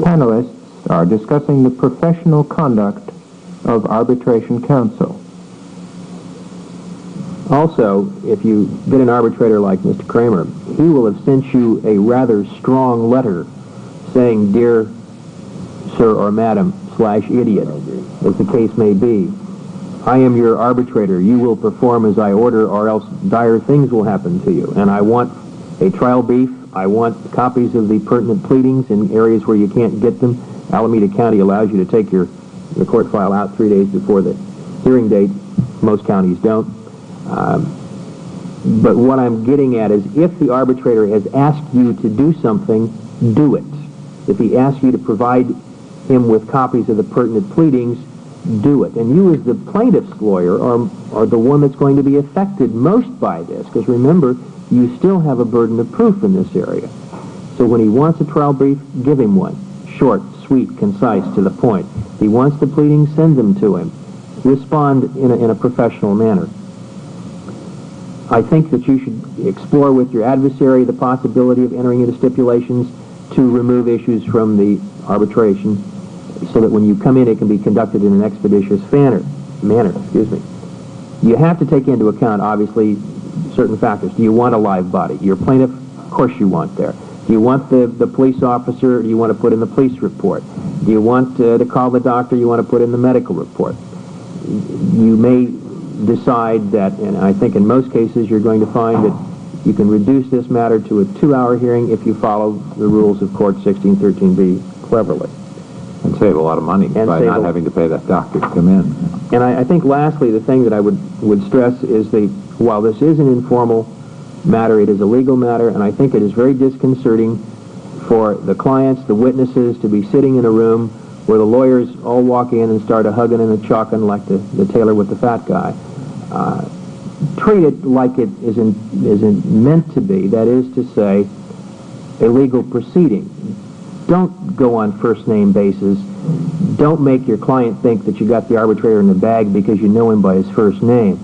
panelists are discussing the professional conduct of arbitration counsel. Also, if you get an arbitrator like Mr. Kramer, he will have sent you a rather strong letter saying, "Dear Sir or Madam / idiot," as the case may be, "I am your arbitrator. You will perform as I order, or else dire things will happen to you. And I want a trial brief. I want copies of the pertinent pleadings in areas where you can't get them. Alameda County allows you to take the court file out 3 days before the hearing date. Most counties don't. But what I'm getting at is, if the arbitrator has asked you to do something, do it. If he asks you to provide him with copies of the pertinent pleadings, do it. And you, as the plaintiff's lawyer, are the one that's going to be affected most by this, because remember, you still have a burden of proof in this area. So when he wants a trial brief, give him one. Short, sweet, concise, to the point. If he wants the pleadings, send them to him. Respond in a professional manner. I think that you should explore with your adversary the possibility of entering into stipulations to remove issues from the arbitration, so that when you come in, it can be conducted in an expeditious manner. You have to take into account, obviously, certain factors. Do you want a live body? Your plaintiff, of course you want there. Do you want the police officer? Do you want to put in the police report? Do you want to call the doctor? You want to put in the medical report? You may decide that, and I think in most cases you're going to find that you can reduce this matter to a 2-hour hearing if you follow the rules of Court 1613B cleverly. And save a lot of money by not having to pay that doctor to come in. And I think lastly, the thing that I would stress is while this is an informal matter, it is a legal matter, and I think it is very disconcerting for the clients, the witnesses, to be sitting in a room where the lawyers all walk in and start hugging and chalking like the tailor with the fat guy. Treat it like it isn't meant to be, that is to say, a legal proceeding. Don't go on first-name basis. Don't make your client think that you got the arbitrator in the bag because you know him by his first name.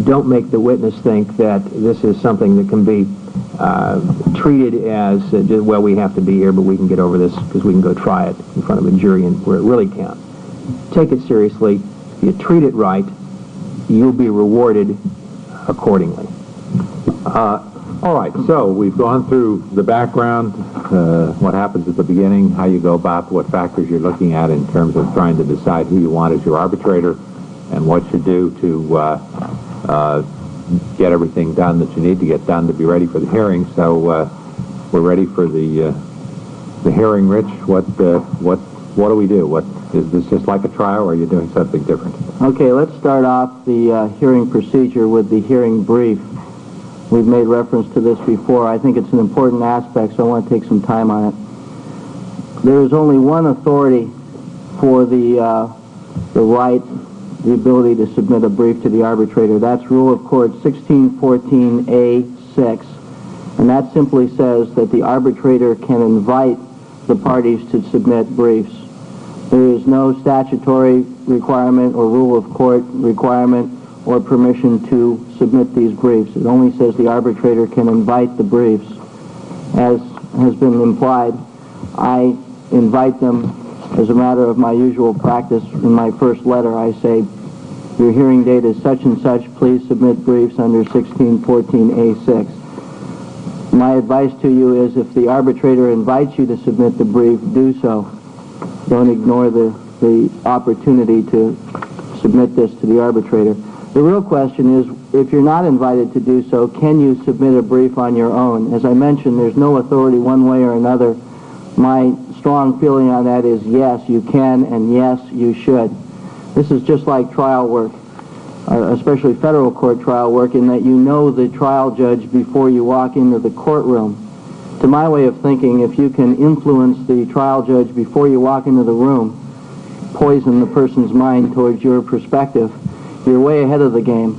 Don't make the witness think that this is something that can be treated as, well, we have to be here, but we can get over this because we can go try it in front of a jury and where it really counts. Take it seriously. If you treat it right, you'll be rewarded accordingly. All right, so we've gone through the background, what happens at the beginning, how you go about, what factors you're looking at in terms of trying to decide who you want as your arbitrator, and what you do to get everything done that you need to get done to be ready for the hearing. So we're ready for the hearing, Rich. What do we do? Is this just like a trial, or are you doing something different? Okay, let's start off the hearing procedure with the hearing brief. We've made reference to this before. I think it's an important aspect, so I want to take some time on it. There is only one authority for the ability to submit a brief to the arbitrator. That's Rule of Court 1614A6, and that simply says that the arbitrator can invite the parties to submit briefs. There is no statutory requirement or Rule of Court requirement or permission to submit these briefs. It only says the arbitrator can invite the briefs. As has been implied, I invite them as a matter of my usual practice. In my first letter, I say, your hearing date is such and such, please submit briefs under 1614A6. My advice to you is, if the arbitrator invites you to submit the brief, do so. Don't ignore the opportunity to submit this to the arbitrator. The real question is, if you're not invited to do so, can you submit a brief on your own? As I mentioned, there's no authority one way or another. My strong feeling on that is yes, you can, and yes, you should. This is just like trial work, especially federal court trial work, in that you know the trial judge before you walk into the courtroom. To my way of thinking, if you can influence the trial judge before you walk into the room, poison the person's mind towards your perspective, you're way ahead of the game.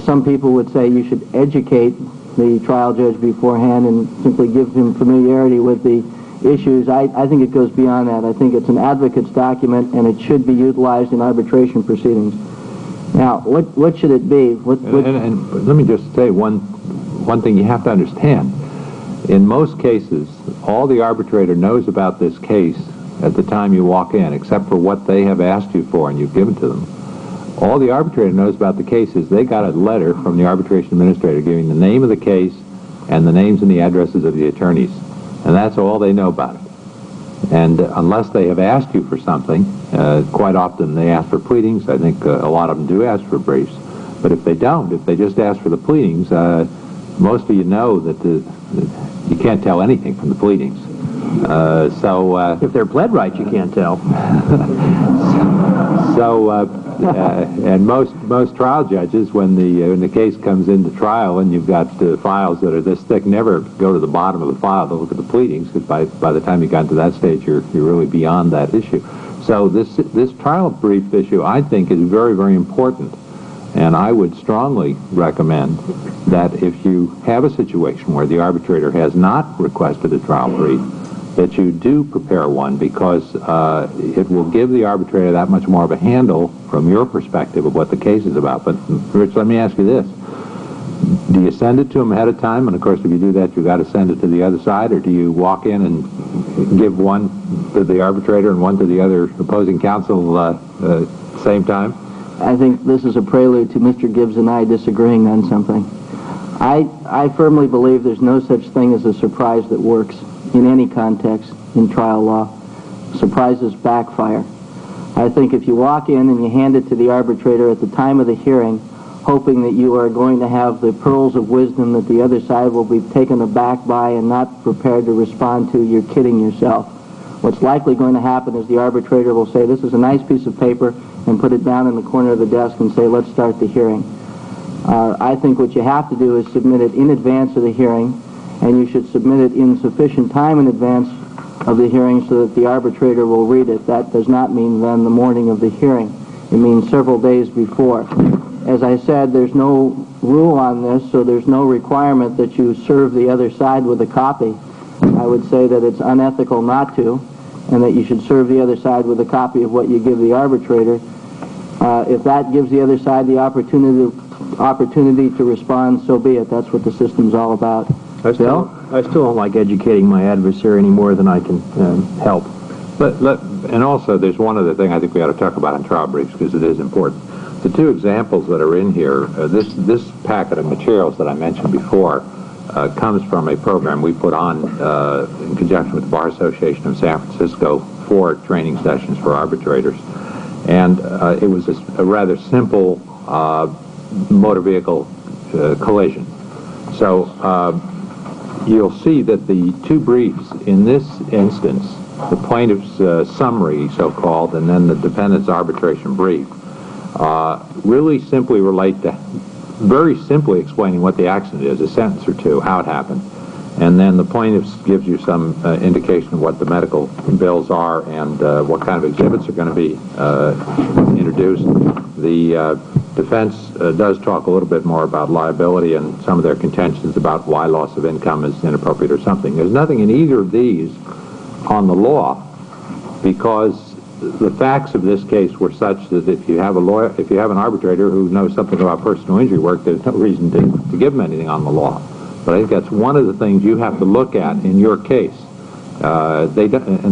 Some people would say you should educate the trial judge beforehand and simply give him familiarity with the issues. I think it goes beyond that. I think it's an advocate's document, and it should be utilized in arbitration proceedings. Now, what should it be? And let me just say one thing you have to understand. In most cases, all the arbitrator knows about this case at the time you walk in, except for what they have asked you for and you've given to them. All the arbitrator knows about the case is they got a letter from the arbitration administrator giving the name of the case and the names and the addresses of the attorneys. And that's all they know about it. And unless they have asked you for something, quite often they ask for pleadings. I think a lot of them do ask for briefs. But if they don't, if they just ask for the pleadings, most of you know that you can't tell anything from the pleadings. If they're pled right, you can't tell. And most trial judges, when the case comes into trial and you've got files that are this thick, never go to the bottom of the file to look at the pleadings, because by the time you got to that stage, you're really beyond that issue. So this trial brief issue, I think, is very, very important. And I would strongly recommend that if you have a situation where the arbitrator has not requested a trial brief, that you do prepare one, because it will give the arbitrator that much more of a handle from your perspective of what the case is about. But, Rich, let me ask you this. Do you send it to them ahead of time? And, of course, if you do that, you've got to send it to the other side, or do you walk in and give one to the arbitrator and one to the other opposing counsel same time? I think this is a prelude to Mr. Gibbs and I disagreeing on something. I firmly believe there's no such thing as a surprise that works in any context in trial law. Surprises backfire. I think if you walk in and you hand it to the arbitrator at the time of the hearing, hoping that you are going to have the pearls of wisdom that the other side will be taken aback by and not prepared to respond to, you're kidding yourself. What's likely going to happen is the arbitrator will say, this is a nice piece of paper, and put it down in the corner of the desk and say, let's start the hearing. I think what you have to do is submit it in advance of the hearing, and you should submit it in sufficient time in advance of the hearing so that the arbitrator will read it. That does not mean then the morning of the hearing. It means several days before. As I said, there's no rule on this, so there's no requirement that you serve the other side with a copy. I would say that it's unethical not to, and that you should serve the other side with a copy of what you give the arbitrator. If that gives the other side the opportunity to respond, so be it. That's what the system's all about. I still don't like educating my adversary any more than I can help. And also, there's one other thing I think we ought to talk about in trial briefs, because it is important. The two examples that are in here, this packet of materials that I mentioned before, comes from a program we put on in conjunction with the Bar Association of San Francisco for training sessions for arbitrators. And it was a rather simple motor vehicle collision. So you'll see that the two briefs in this instance, the plaintiff's summary, so-called, and then the defendant's arbitration brief, really simply relate to very simply explaining what the accident is, a sentence or two, how it happened. And then the plaintiff gives you some indication of what the medical bills are and what kind of exhibits are going to be introduced. The defense does talk a little bit more about liability and some of their contentions about why loss of income is inappropriate or something. There's nothing in either of these on the law, because the facts of this case were such that if you have an arbitrator who knows something about personal injury work, there's no reason to give him anything on the law. But I think that's one of the things you have to look at in your case. And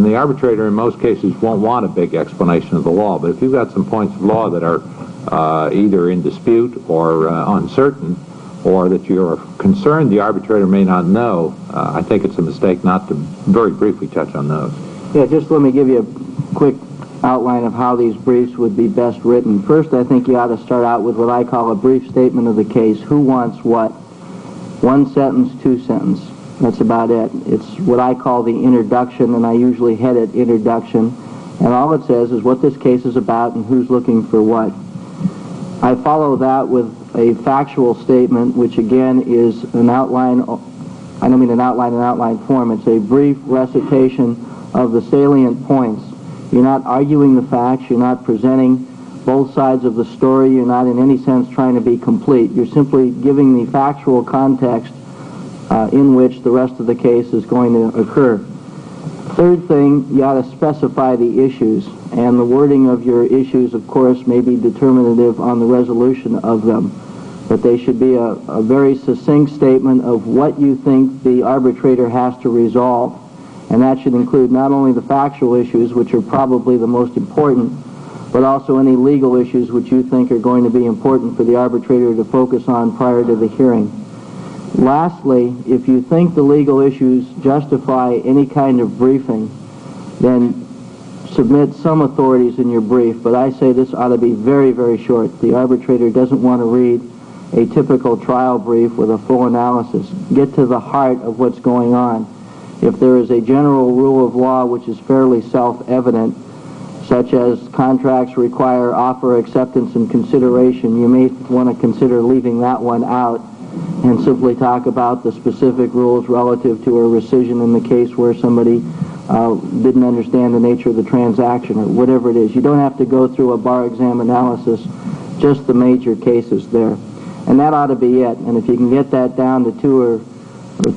the arbitrator in most cases won't want a big explanation of the law, but if you've got some points of law that are either in dispute or uncertain, or that you're concerned the arbitrator may not know, I think it's a mistake not to very briefly touch on those. Yeah, just let me give you a quick outline of how these briefs would be best written. First, I think you ought to start out with what I call a brief statement of the case. Who wants what? One sentence, two sentence. That's about it. It's what I call the introduction, and I usually head it introduction. And all it says is what this case is about and who's looking for what. I follow that with a factual statement, which again is an outline. I don't mean an outline in outline form. It's a brief recitation of the salient points. You're not arguing the facts. You're not presenting both sides of the story. You're not in any sense trying to be complete. You're simply giving the factual context in which the rest of the case is going to occur. Third thing, you ought to specify the issues, and the wording of your issues, of course, may be determinative on the resolution of them, but they should be a very succinct statement of what you think the arbitrator has to resolve, And that should include not only the factual issues, which are probably the most important, but also any legal issues which you think are going to be important for the arbitrator to focus on prior to the hearing. Lastly, if you think the legal issues justify any kind of briefing, then submit some authorities in your brief, but I say this ought to be very, very short. The arbitrator doesn't want to read a typical trial brief with a full analysis. Get to the heart of what's going on. If there is a general rule of law which is fairly self-evident, such as contracts require offer, acceptance, and consideration, you may want to consider leaving that one out and simply talk about the specific rules relative to a rescission in the case where somebody didn't understand the nature of the transaction or whatever it is. You don't have to go through a bar exam analysis, just the major cases there. And that ought to be it. And if you can get that down to 2 or 3